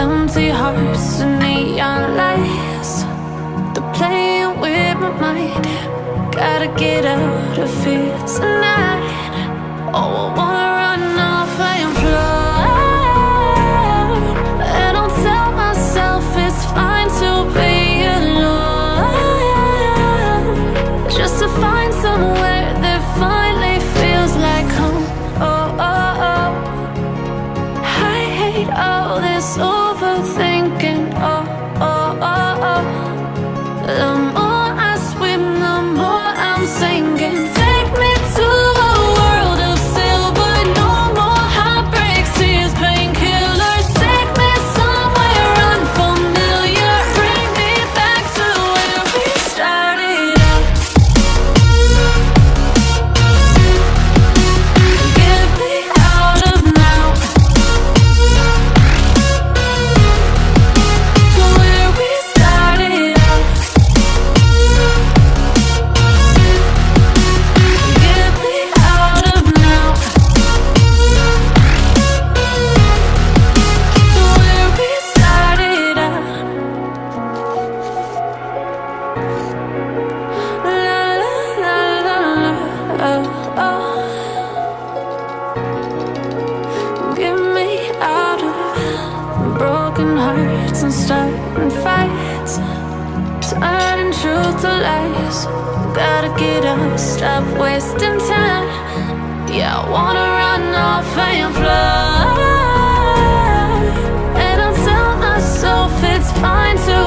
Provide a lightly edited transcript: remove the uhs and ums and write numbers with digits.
empty hearts and neon lights. They're playing with my mind. Gotta get out of here tonight. Oh, I wanna run off and fly. And I'll tell myself it's fine to be alone, just to find somewhere that finally feels like home. Oh, oh, oh. I hate all this overthinking. Oh, oh, oh, oh. The more I swim, the more I'm sinking. Take me to a world of silver. No more heartbreaks, tears, painkillers. Take me somewhere unfamiliar. Bring me back to where we started out. Get me out of now, to where we started out. Get me out of now, to where we started out. La la la la la, oh, oh. Get me out of broken hearts and starting fights, turning truth to lies. Gotta get up, stop wasting time. Yeah, I wanna run off and fly. And I'll tell myself it's fine to